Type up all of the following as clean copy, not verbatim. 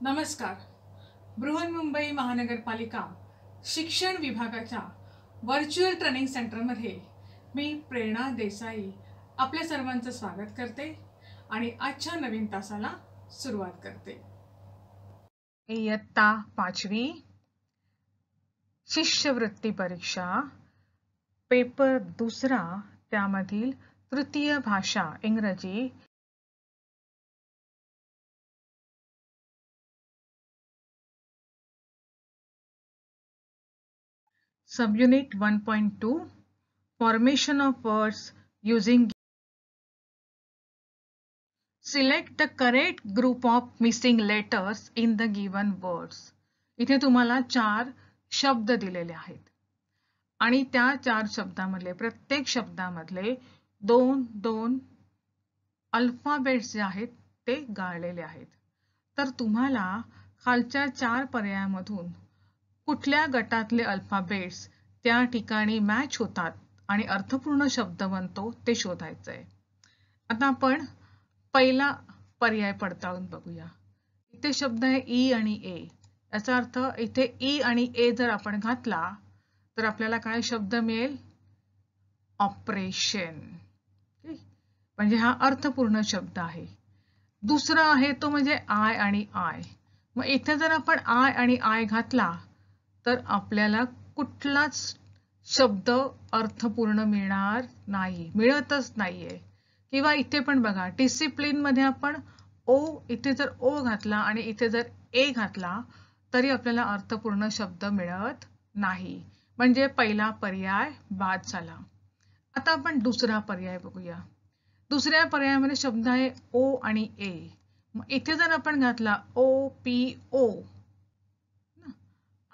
नमस्कार. बृहन्मुंबई महानगरपालिका शिक्षण विभागाच्या व्हर्च्युअल ट्रेनिंग सेंटरमध्ये मी प्रेरणा देसाई आपल्या सर्वांचं स्वागत करते आणि आजच्या नवीन तासाला सुरुवात करते. इयत्ता 5वी शिष्यवृत्ती परीक्षा पेपर 2 त्यामधील तृतीय भाषा इंग्रजी Subunit 1.2 Formation of words using Select the correct group of missing letters in the given words. इथे तुम्हाला 4 शब्द दिलेले आहेत आणि त्या 4 शब्दांमधले प्रत्येक शब्दामधले 2 अल्फाबेट्स जे आहेत ते गाळलेले आहेत. तर तुम्हाला खालच्या 4 पर्यायामधून कुठल्या गटातले अल्फाबेट्स त्या ठिकाणी मॅच होतात आणि अर्थपूर्ण शब्द बनतो ते शोधायचं आहे. आता आपण पहिला पर्याय पडताळून बघूया. इथे शब्द आहे ई आणि ए. याचा अर्थ इथे ई आणि ए जर आपण घातला तर आपल्याला काय शब्द मिळेल? ऑपरेशन. म्हणजे हा अर्थपूर्ण शब्द आहे. दुसरा आहे तो म्हणजे आय आणि आय. मग इथे जर आपण आय आणि आय घातला तर आपल्याला कुठलाच शब्द अर्थपूर्ण मिळणार नाही, मिळतच नाहीये. किंवा इथे पण बघा डिसिप्लिन मध्ये आपण ओ, इथे जर ओ घातला आणि इथे जर ए घातला तरी आपल्याला अर्थपूर्ण शब्द मिळत नाही. म्हणजे पहिला पर्याय बाद झाला. आता आपण दुसरा पर्याय बघूया. दुसऱ्या पर्यायामध्ये शब्द आहे ओ आणि ए. मग इथे जर आपण घातला O P O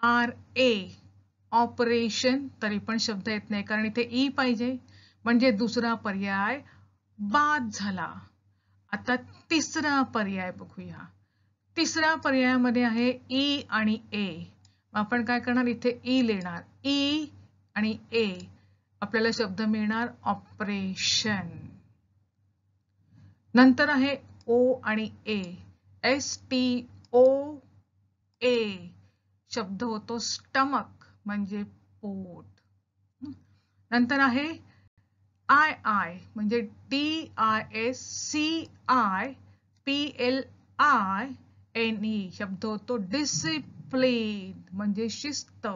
R A operation तरी पण शब्द येत नाही कारण इथे ई पाहिजे. म्हणजे दुसरा पर्याय बाद झाला. आता तिसरा पर्याय बघूया. तिसऱ्या पर्यायामध्ये आहे ई आणि ए. आपण काय करणार? इथे ई लिहिणार. ई आणि ए आपल्याला शब्द मिळणार ऑपरेशन. नंतर आहे ओ आणि ए. एस टी ओ ए शब्द होतो स्टमक म्हणजे पोट. नंतर आहे आय आय म्हणजे D I S C I P L I N E शब्द होतो डिसिप्लिन म्हणजे शिस्त.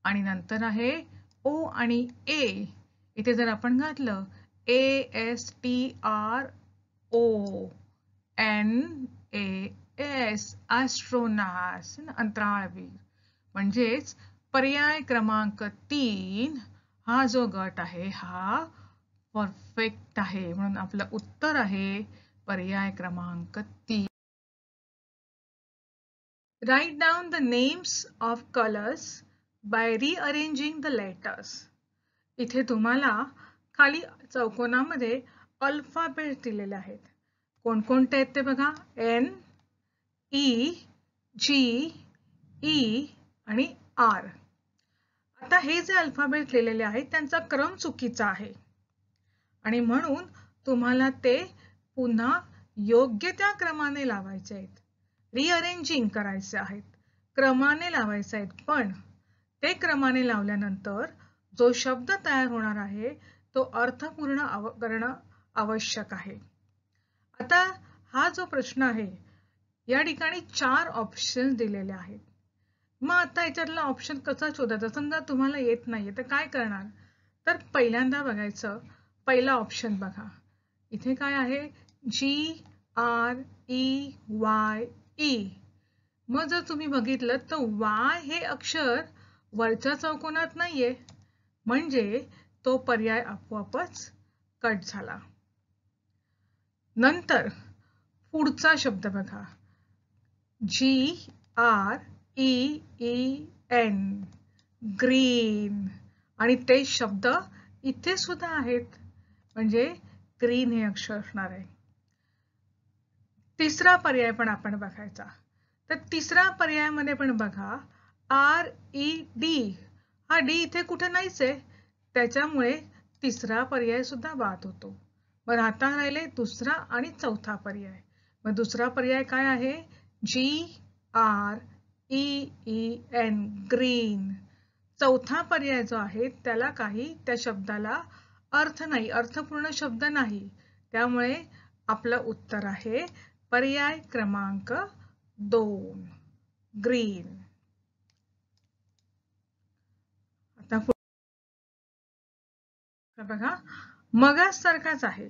आणि नंतर आहे ओ आणि ए. इथे जर आपण घातलं A S T R O N A S astronauts अंतराळवीर. म्हणजेच पर्याय क्रमांक 3 हा जो गट आहे हा परफेक्ट आहे. म्हणून आपलं उत्तर आहे पर्याय क्रमांक 3. Write down the names of colors by rearranging the letters. इथे तुम्हाला खाली चौकोनामध्ये अल्फाबेट दिलेले आहेत. कोणकोणते आहेत ते बघा. एन ई जी ई आणि आर. आता हे जे अल्फाबेट लिहिलेले आहेत त्यांचा क्रम चुकीचा आहे आणि म्हणून तुम्हाला ते पुन्हा योग्य त्या क्रमाने लावायचे आहेत. रिअरेंजिंग करायचे आहेत, क्रमाने लावायचे आहेत. पण ते क्रमाने लावल्यानंतर जो शब्द तयार होणार आहे तो अर्थपूर्ण करणं आवश्यक आहे. आता हा जो प्रश्न आहे या ठिकाणी 4 ऑप्शन दिलेले आहेत. मग आता याच्यातला ऑप्शन कसा शोधायचा? समजा तुम्हाला येत नाहीये तर काय करणार? तर पहिल्यांदा बघायचं. पहिला ऑप्शन बघा. इथे काय आहे? जी आर ई वाय ई. मग जर तुम्ही बघितलं तर वाय हे अक्षर वरच्या चौकोनात नाहीये म्हणजे तो पर्याय आपोआपच कट झाला. नंतर पुढचा शब्द बघा. G R E E N green आणि ते शब्द इथे सुद्धा आहेत म्हणजे ग्रीन हे अक्षर असणार आहे. तिसरा पर्याय पण आपण बघायचा. तर तिसरा पर्यायामध्ये पण बघा आर ई डी. हा डी इथे कुठे नाहीच आहे त्याच्यामुळे तिसरा पर्याय सुद्धा बाद होतो. मग आता राहिले दुसरा आणि चौथा पर्याय. मग दुसरा पर्याय काय आहे? GREEN green. चौथा पर्याय जो आहे त्याला काही त्या शब्दाला अर्थ नाही, अर्थपूर्ण शब्द नाही, त्यामुळे आपलं उत्तर आहे पर्याय क्रमांक 2 ग्रीन. आता बघा मगासारखाच आहे.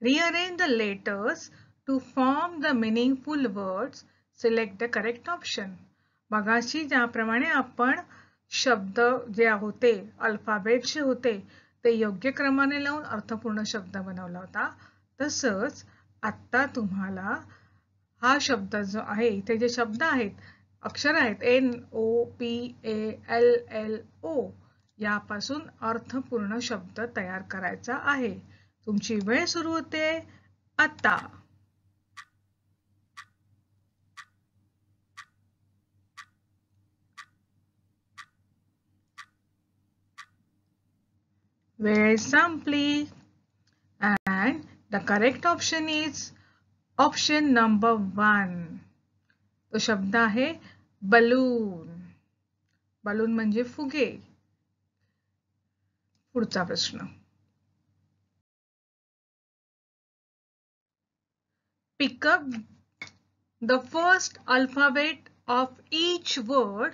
Rearrange the letters to form the meaningful words. Select the correct option. मगाशी ज्याप्रमाणे आपण शब्द जे होते अल्फाबेट जे होते ते योग्य क्रमाने लावून अर्थपूर्ण शब्द बनवला होता, तसंच आता तुम्हाला हा शब्द जो आहे इथे जे शब्द आहेत अक्षर आहेत NOPALLO यापासून अर्थपूर्ण शब्द तयार करायचा आहे. तुमची वेळ सुरू होते आता. वेळ संपली. And the correct option is option number 1. तो शब्द आहे बलून. बलून म्हणजे फुगे. पुढचा प्रश्न. Pick up the first alphabet of each word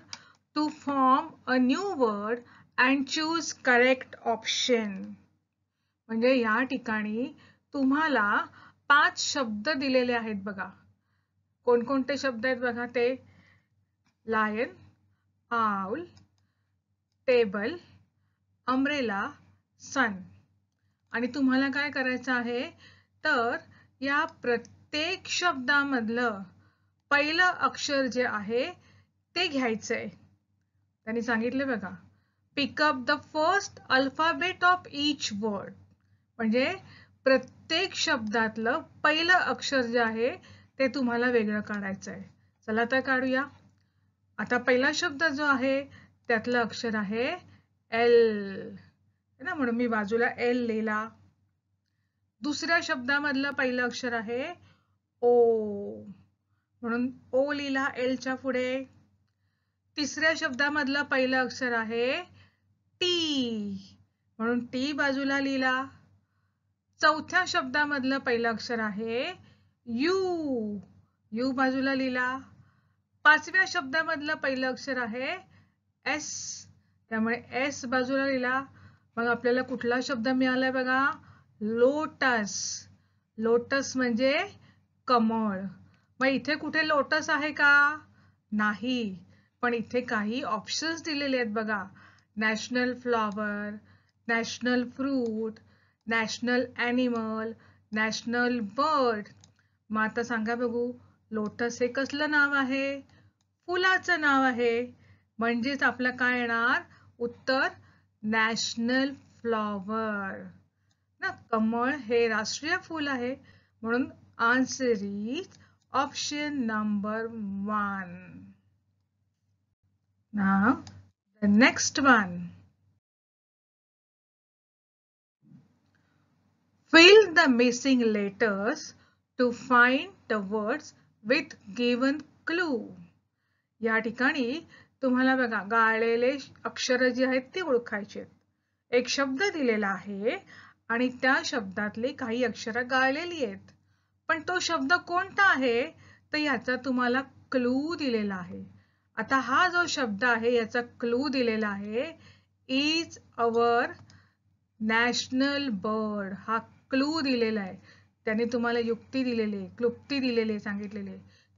to form a new word and choose correct option. म्हणजे या ठिकाणी तुम्हाला 5 शब्द दिलेले आहेत बघा. कोणकोणते शब्द आहेत बघा ते लायन, आउल, टेबल, अम्ब्रेला, सन. आणि तुम्हाला काय करायचं आहे तर या प्रत्येक शब्दामधलं पहिलं अक्षर जे आहे ते घ्यायचंय. त्यांनी सांगितले बघा pick up the first alphabet of each word. म्हणजे प्रत्येक शब्दातलं पहिलं अक्षर जे आहे ते तुम्हाला वेगळं काढायचं आहे. चला तर काढूया. आता पहिला शब्द जो आहे त्यातलं अक्षर आहे एल ना, म्हणून मी बाजूला एल लिहिला. दुसऱ्या शब्दामधलं पहिलं अक्षर आहे ओ म्हणून ओ लिहिला एलच्या पुढे. तिसऱ्या शब्दामधलं पहिलं अक्षर आहे टी म्हणून टी बाजूला लिहिला. चौथ्या शब्दामधलं पहिलं अक्षर आहे यू, यू बाजूला लिहिला. पाचव्या शब्दामधलं पहिलं अक्षर आहे एस, त्यामुळे एस बाजूला लिहिला. मग आपल्याला कुठला शब्द मिळालाय बघा लोटस. लोटस म्हणजे कमळ. मग इथे कुठे लोटस आहे का नाही, पण इथे काही ऑप्शन्स दिलेले आहेत बघा. National flower, national fruit, national animal, national bird. मग आता सांगा बघू लोटस हे कसलं नाव आहे? फुलाचं नाव आहे. म्हणजेच आपलं काय येणार उत्तर नॅशनल फ्लॉवर ना. कमळ हे राष्ट्रीय फूल आहे म्हणून answer is option number 1. Now the next one. Fill the missing letters to find the words with given clue. या ठिकाणी तुम्हाला बघा गाळलेले अक्षर जे आहेत ते ओळखायचे. एक शब्द दिलेला आहे आणि त्या शब्दातले काही अक्षरं गाळलेली आहेत, पण तो शब्द कोणता आहे तर याचा तुम्हाला क्लू दिलेला आहे. आता हा जो शब्द आहे याचा क्लू दिलेला आहे इज अवर नॅशनल बर्ड. हा क्लू दिलेला आहे. त्याने तुम्हाला युक्ती दिलेली आहे, क्लुप्ती दिलेली आहे, सांगितलेले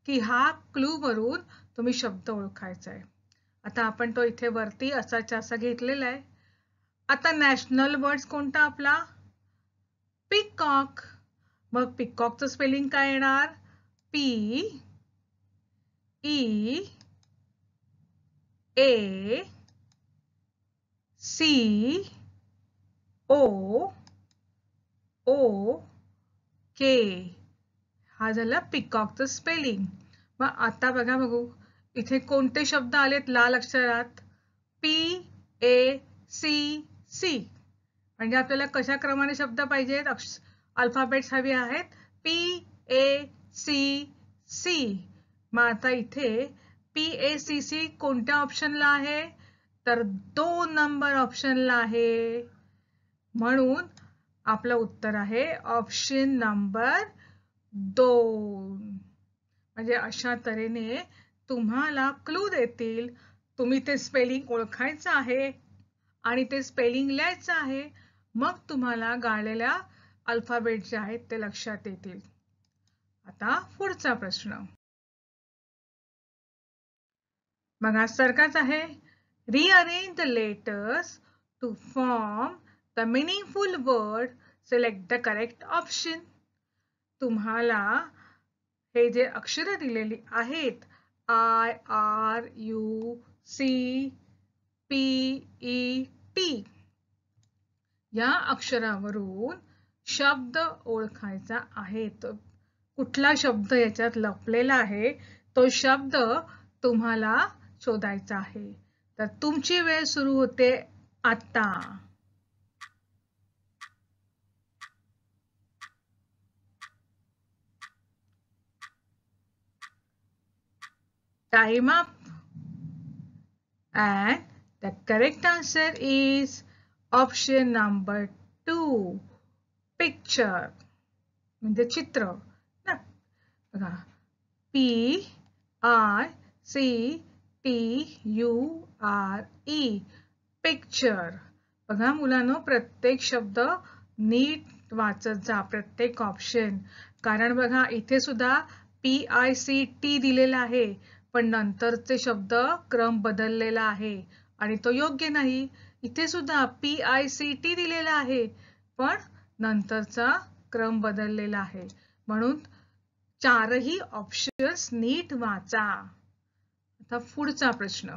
की हा क्लू वरून तुम्ही शब्द ओळखायचा आहे. आता आपण तो इथे वरती असाच्या असा घेतलेला आहे. आता नॅशनल बर्ड्स कोणता आपला पिकॉक. मग पिकॉकचं स्पेलिंग काय येणार PEACOK. हा झाला पिकॉकचं स्पेलिंग. मग आता बघू इथे कोणते शब्द आलेत लाल अक्षरात PACC. म्हणजे आपल्याला कशा क्रमाने शब्द पाहिजेत अल्फाबेट्स हवे आहेत PACC. मग आता इथे PACC कोणत्या ऑप्शनला आहे? तर 2 नंबर ऑप्शनला आहे. म्हणून आपलं उत्तर आहे ऑप्शन नंबर 2. म्हणजे अशा तऱ्हेने तुम्हाला क्लू देतील. तुम्ही ते स्पेलिंग ओळखायचं आहे आणि ते स्पेलिंग लिहायचं आहे. मग तुम्हाला गाळलेल्या अल्फाबेट जे आहेत ते लक्षात येतील. आता पुढचा प्रश्न बघा सारखाच आहे. Rearrange the letters to form the meaningful word. Select the correct option. तुम्हाला हे जे अक्षर दिलेली आहेत I, R, U, C, P, E, T या अक्षरावरून शब्द ओळखायचा आहे. कुठला शब्द याच्यात लपलेला आहे तो शब्द तुम्हाला शोधायचा आहे. तर तुमची वेळ सुरू होते आता. Time up. And the correct answer is option number 2. Picture. म्हणजे चित्र ना. बघा PICTURE पिक्चर. बघा मुलांनो प्रत्येक शब्द नीट वाचत जा प्रत्येक ऑप्शन. कारण बघा इथे सुद्धा PICT दिलेला आहे पण नंतरचे शब्द क्रम बदललेला आहे आणि तो योग्य नाही. इथे सुद्धा PICT दिलेला आहे पण नंतरचा क्रम बदललेला आहे. म्हणून चारही ऑप्शन्स नीट वाचा. आता पुढचा प्रश्न.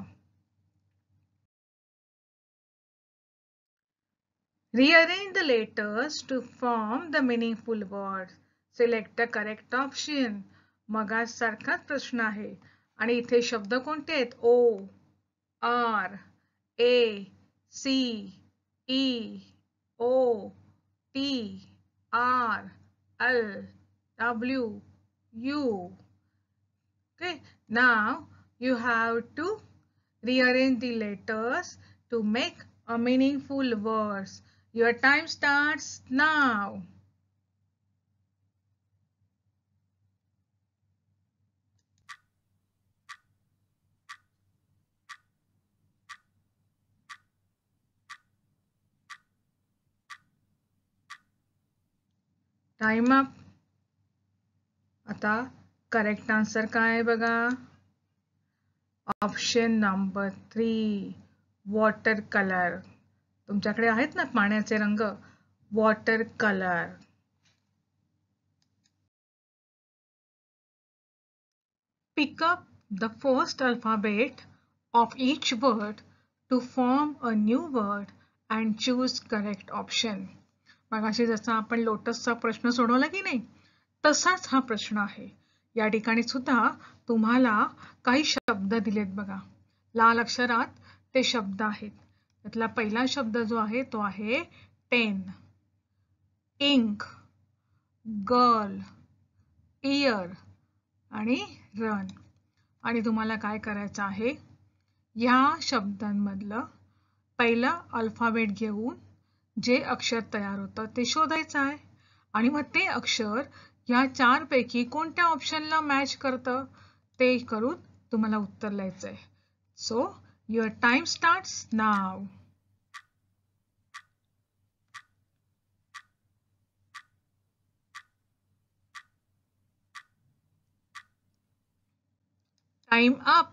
Rearrange the letters to form the meaningful words. Select the correct option. मगा सारखाच प्रश्न आहे आणि इथे शब्द कोणते आहेत? O, R, A, C, E, O, T, R, L, W, U. Okay, now you have to rearrange the letters to make a meaningful words. Your time starts now. Time up. आता करेक्ट आन्सर काय आहे बघा. Option number 3 water colour. तुमच्याकडे आहेत ना पाण्याचे रंग water colour. Pick up the first alphabet of each word to form a new word and choose correct option. मगाशी जसा आपण लोटसचा प्रश्न सोडवला की नाही तसाच हा प्रश्न आहे. या ठिकाणी सुद्धा तुम्हाला काही शब्द दिलेत बघा. लाल अक्षरात ते शब्द आहेत. त्यातला पहिला शब्द जो आहे तो आहे 10, इंक, गर्ल, इयर आणि रन. आणि तुम्हाला काय करायचं आहे या शब्दांमधलं पहिला अल्फाबेट घेऊन जे अक्षर तयार होतं ते शोधायचं आहे आणि मग ते अक्षर या चार पैकी कोणत्या ऑप्शनला मॅच करतं ते करून तुम्हाला उत्तर लिहायचं आहे. So your time starts now. Time up.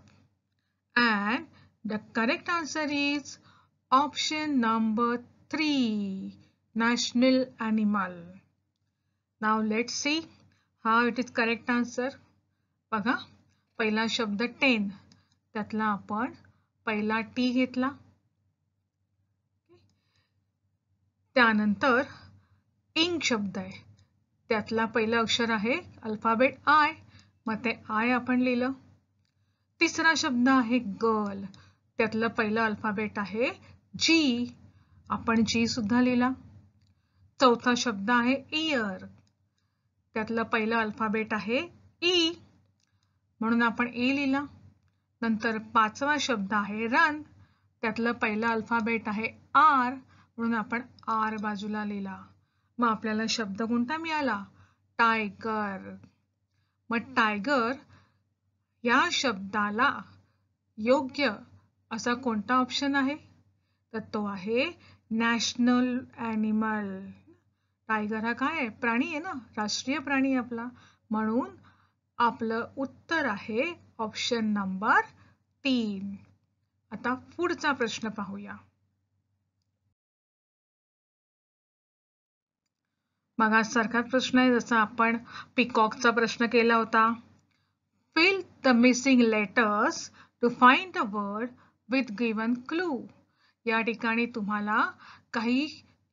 And the correct answer is option number 3, national animal. Now let's see how it is correct answer. बघा पहिला शब्द 10 त्यातला आपण पहिला T घेतला. त्यानंतर इंक शब्द आहे त्यातला पहिला अक्षर आहे अल्फाबेट I मग ते I आपण लिहिलं. तिसरा शब्द आहे गर्ल त्यातलं पहिलं अल्फाबेट आहे G आपण G सुद्धा लिहिला. चौथा शब्द आहे इयर त्यातलं पहिलं अल्फाबेट आहे E म्हणून आपण ए लिहिला. नंतर 5वा शब्द आहे रन, त्यातलं पहिलं अल्फाबेट आहे आर, म्हणून आपण आर बाजूला लिहिला. मग आपल्याला शब्द कोणता मिळाला? टायगर. मग टायगर या शब्दाला योग्य असा कोणता ऑप्शन आहे? तर तो आहे नॅशनल ॲनिमल. टायगर हा काय आहे? प्राणी आहे ना, राष्ट्रीय प्राणी आपला. म्हणून आपलं उत्तर आहे ऑप्शन नंबर 3. आता पुढचा प्रश्न पाहूया. मगासारखाच प्रश्न आहे जसा आपण पिकॉकचा प्रश्न केला होता. Fill the missing letters to find a word with given clue. या ठिकाणी तुम्हाला काही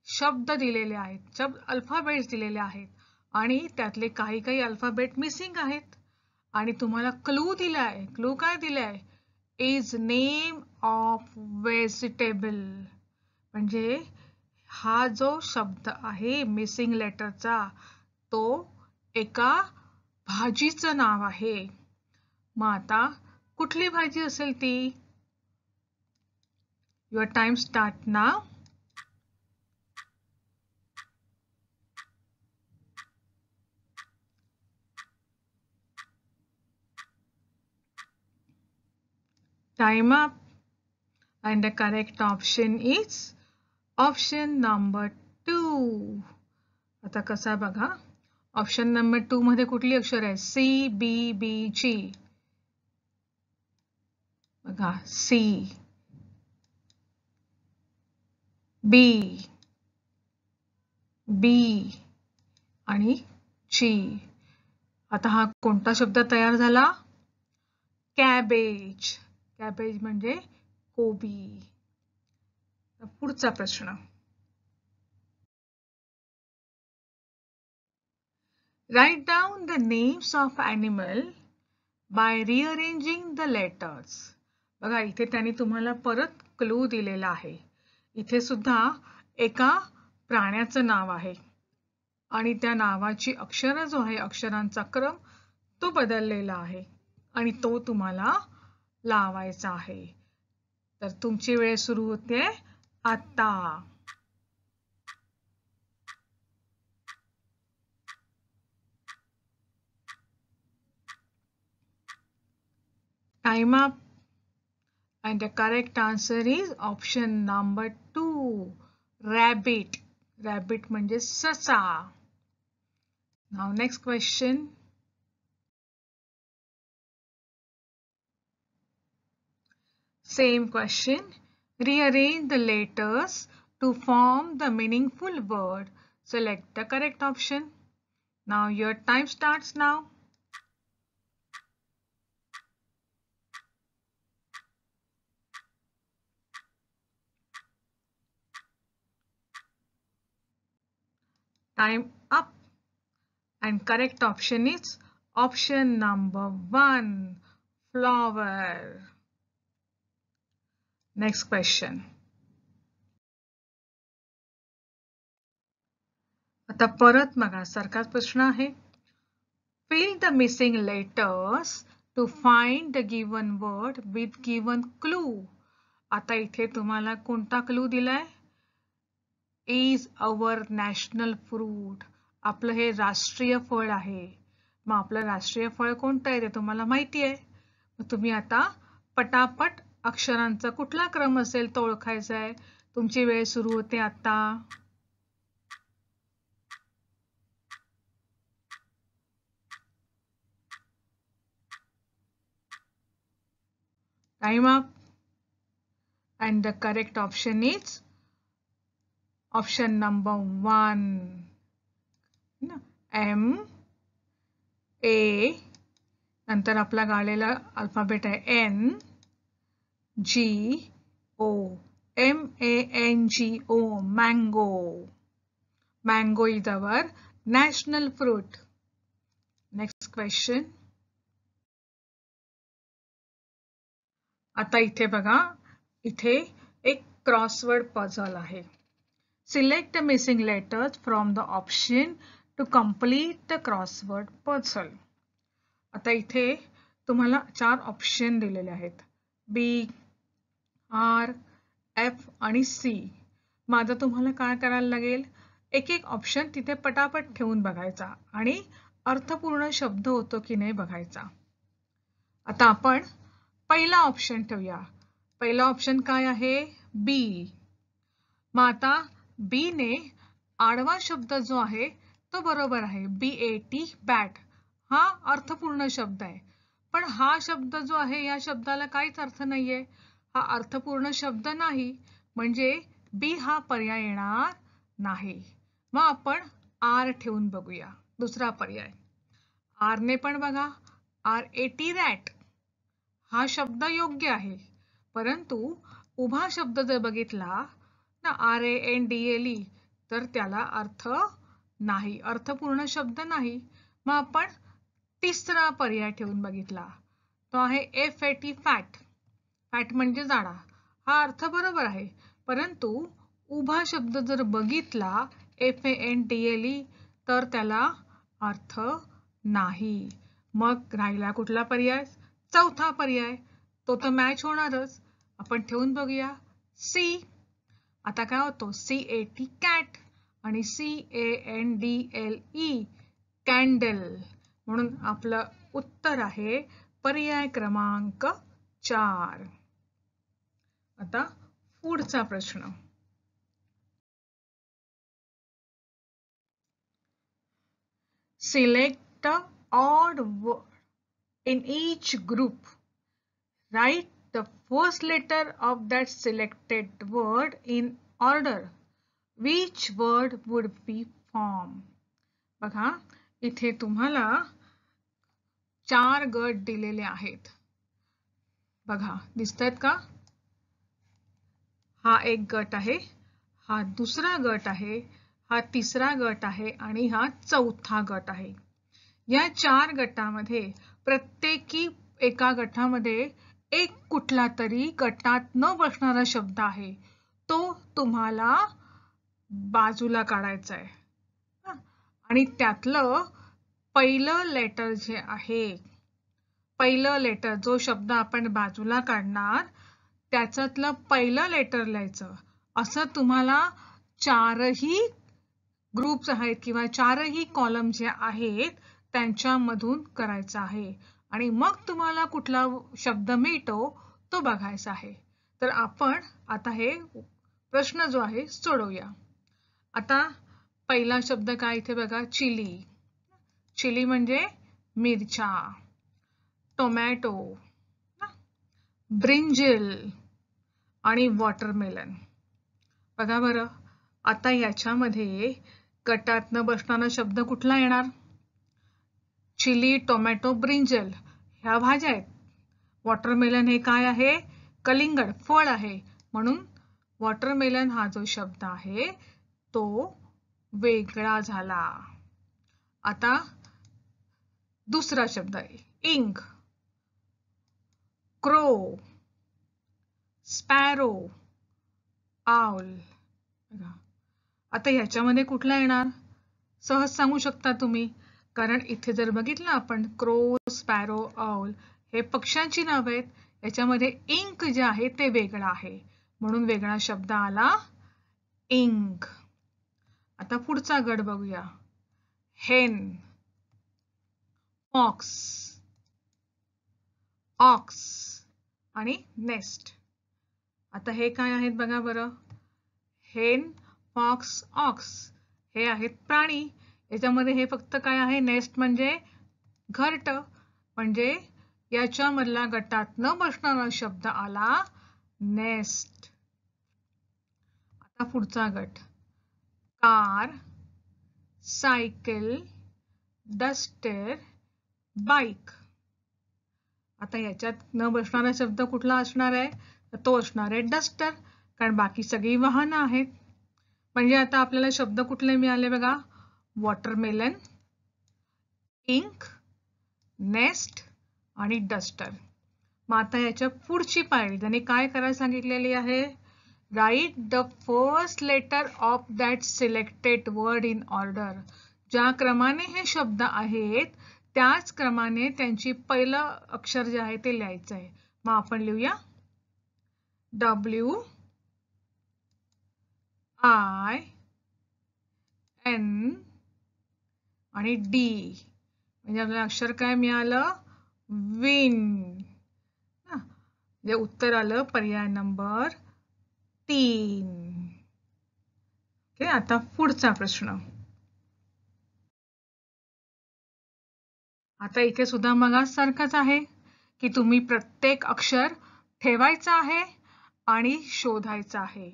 शब्द दिलेले आहेत, शब्द अल्फाबेट्स दिलेले आहेत आणि त्यातले काही अल्फाबेट मिसिंग आहेत आणि तुम्हाला क्लू दिलाय. क्लू काय दिलाय? Is name of vegetable. म्हणजे हा जो शब्द आहे मिसिंग लेटरचा तो एका भाजीचं नाव आहे. मग आता कुठली भाजी असेल ती? Your time start now. Time up. And the correct option is option number 2. आता कसा बघा, ऑप्शन नंबर 2 मध्ये कुठली अक्षर आहे? सी बी बी जी. बघा सी बी बी आणि जी. आता हा कोणता शब्द तयार झाला? कॅबेज. कॅबेज म्हणजे कोबी. पुढचा प्रश्न. Write down the names of animal by rearranging the letters. बघा इथे त्यांनी तुम्हाला परत क्लू दिलेला आहे. इथे सुद्धा एका प्राण्याचं नाव आहे आणि त्या नावाची अक्षर जो आहे, अक्षरांचा क्रम तो बदललेला आहे आणि तो तुम्हाला लावायचा आहे. तर तुमची वेळ सुरू होते आता. Time up. And the correct answer is option number 2. Rabbit. Rabbit म्हणजे ससा. Now next question. Same question. Rearrange the letters to form the meaningful word. Select the correct option. Now your time starts now. Time up. And correct option is option number 1. Flower. Next question. आता परत मगा सारखाच प्रश्न आहे. Fill the missing letters to find the given word with given clue. आता इथे तुम्हाला कोणता क्लू दिलाय? Is our national fruit. आपलं हे राष्ट्रीय फळ आहे. मग आपलं राष्ट्रीय फळ कोणतं आहे ते तुम्हाला माहिती आहे. मग तुम्ही आता पटापट अक्षरांचा कुठला क्रम असेल तो ओळखायचा आहे. तुमची वेळ सुरू होते आता. Time up. And the correct option is option number 1. M A नंतर आपला गाळलेला अल्फाबेट आहे N G O. MANGO. Mango. Mango is our national fruit. Next question. आता इथे बघा, इथे एक क्रॉसवर्ड पझल आहे. Select the missing letters from the option to complete the crossword puzzle. आता इथे तुम्हाला 4 ऑप्शन दिलेले आहेत, बी, आर, एफ आणि सी. माझं तुम्हाला काय करायला लागेल, एक एक ऑप्शन तिथे पटापट ठेवून बघायचा आणि अर्थपूर्ण शब्द होतो की नाही बघायचा. आता आपण पहिला ऑप्शन ठेवूया. पहिला ऑप्शन काय आहे, बी. मग आता बी ने आडवा शब्द जो आहे तो बरोबर आहे, BAT, बॅट. हा अर्थपूर्ण शब्द आहे. पण हा शब्द जो आहे या शब्दाला काहीच अर्थ नाहीये, हा अर्थपूर्ण शब्द नाही, म्हणजे बी हा पर्याय येणार नाही. मग आपण आर ठेवून बघूया, दुसरा पर्याय. आर ने पण बघा, RAT, रॅट. हा शब्द योग्य आहे, परंतु उभा शब्द जर बघितला ना, RANDLE, तर त्याला अर्थ नाही, अर्थपूर्ण शब्द नाही. मग आपण तिसरा पर्याय ठेवून बघितला, तो आहे FAT, फॅट. फॅट म्हणजे जाडा. हा अर्थ बरोबर आहे, परंतु उभा शब्द जर बघितला FANTLE, तर त्याला अर्थ नाही. मग राहिला कुठला पर्याय, चौथा पर्याय. तो तर मॅच होणारच. आपण ठेवून बघूया, सी. आता काय होतो, CAT, कॅट आणि CANDLE, कॅन्डल. म्हणून आपलं उत्तर आहे पर्याय क्रमांक 4. आता पुढचा प्रश्न. Select the odd word in each group. Write the first letter of that selected word in order. Which word would be formed? बघा, इथे तुम्हाला 4 गट दिलेले आहेत. बघा, दिसतात का? हा एक गट आहे, हा दुसरा गट आहे, हा तिसरा गट आहे आणि हा चौथा गट आहे. या 4 गटामध्ये प्रत्येकी एका गटामध्ये एक कुठला तरी गटात न बसणारा शब्द आहे, तो तुम्हाला बाजूला काढायचा आहे. आणि त्यातलं पहिलं लेटर जे आहे, पहिलं लेटर, जो शब्द आपण बाजूला काढणार त्याच्यातलं पहिलं लेटर लिहायचं. असं तुम्हाला 4ही ग्रुप्स आहेत किंवा 4ही कॉलम जे आहेत त्यांच्यामधून करायचं आहे. आणि मग तुम्हाला कुठला शब्द मिळतो तो बघायचा आहे. तर आपण आता हे प्रश्न जो आहे सोडवूया. आता पहिला शब्द काय इथे बघा, चिली. चिली म्हणजे मिरच्या. टोमॅटो, ब्रिंजल आणि वॉटरमेलन. बघा बरं, आता याच्यामध्ये गटात न बसणारा शब्द कुठला येणार? चिली, टोमॅटो, ब्रिंजल ह्या भाज्या आहेत. वॉटरमेलन हे काय आहे? कलिंगड, फळ आहे. म्हणून वॉटरमेलन हा जो शब्द आहे तो वेगळा झाला. आता दुसरा शब्द आहे, इंक. Crow, sparrow, owl. आता ह्याच्यामध्ये कुठला येणार? सहज सांगू शकता तुम्ही, कारण इथे जर बघितलं आपण क्रो, स्पॅरो, आउल हे पक्ष्यांची नाव आहेत. याच्यामध्ये इंक जे आहे ते वेगळं आहे, म्हणून वेगळा शब्द आला, इंक. आता पुढचा गट बघूया, हेन, फॉक्स, ऑक्स आणि नेस्ट. आता हे काय आहेत बघा बरं, हेन, फॉक्स, ऑक्स हे आहेत प्राणी. याच्यामध्ये हे फक्त काय आहे, नेस्ट म्हणजे घरट. म्हणजे याच्यामधला गटात न बसणारा शब्द आला, नेस्ट. आता पुढचा गट, कार, सायकल, डस्टर, बाईक. आता याच्यात न बसणारा शब्द कुठला असणार आहे? तो असणार आहे डस्टर, कारण बाकी सगळी वाहनं आहेत. म्हणजे आता आपल्याला शब्द कुठले मिळाले बघा, वॉटरमेलन, इंक, नेस्ट आणि डस्टर. मग आता याच्या पुढची पायरी त्याने काय करायला सांगितलेली आहे, write the first letter of that selected word in order. ज्या क्रमाने हे शब्द आहेत त्याच क्रमाने त्यांची पहिलं अक्षर जे आहे ते लिहायचं आहे. मग आपण लिहूया W I N आणि D. म्हणजे आपल्याला अक्षर काय मिळालं? विन. जे उत्तर आलं पर्याय नंबर 3. ओके, आता पुढचा प्रश्न. आता इथे सुद्धा मग सारखंच आहे की तुम्ही प्रत्येक अक्षर ठेवायचं आहे आणि शोधायचं आहे.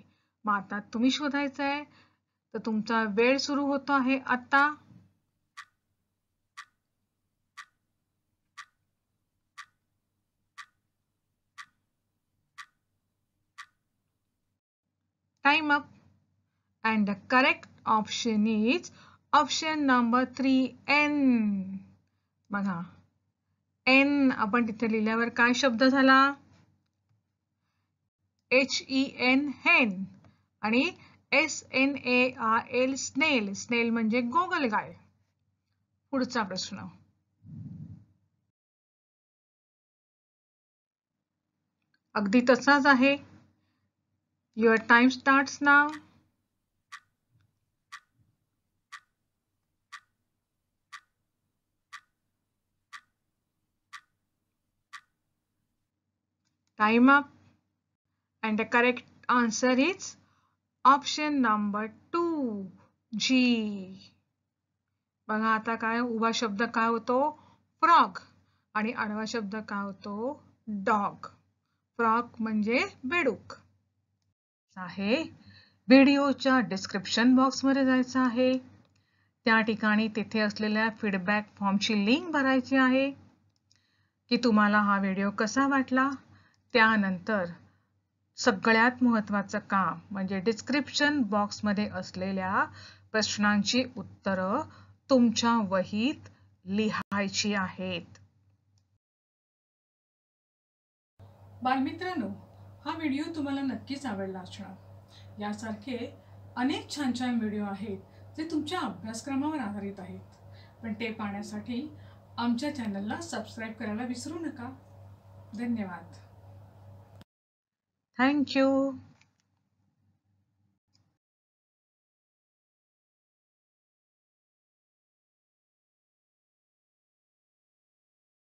मग आता तुम्ही शोधायचं आहे तर तुमचा वेळ सुरू होतो आहे आता. Time up. And the correct option is option number 3, N. बघा, N आपण तिथे लिहिल्यावर काय शब्द झाला? HEN, hen. आणि SNAIL, snail. snail म्हणजे गोगलगाय. पुढचा प्रश्न. अगदी तसाच आहे. Your time starts now. Time up. And the correct answer is option number 2, G. बघा आता काय उभा शब्द काय होतो? फ्रॉग. आणि आडवा शब्द काय होतो? डॉग. फ्रॉग म्हणजे बेडूक आहे. व्हिडिओच्या डिस्क्रिप्शन बॉक्समध्ये जायचं आहे. त्या ठिकाणी तिथे असलेल्या फीडबॅक फॉर्मची लिंक भरायची आहे की तुम्हाला हा व्हिडिओ कसा वाटला. त्यानंतर सगळ्यात महत्त्वाचं काम म्हणजे डिस्क्रिप्शन बॉक्समध्ये असलेल्या प्रश्नांची उत्तरं तुमच्या वहीत लिहायची आहेत. बालमित्रांनो, हा व्हिडिओ तुम्हाला नक्कीच आवडला असणार. यासारखे अनेक छान छान व्हिडिओ आहेत जे तुमच्या अभ्यासक्रमावर आधारित आहेत. पण ते पाहण्यासाठी आमच्या चॅनलला सबस्क्राईब करायला विसरू नका. धन्यवाद. Thank you.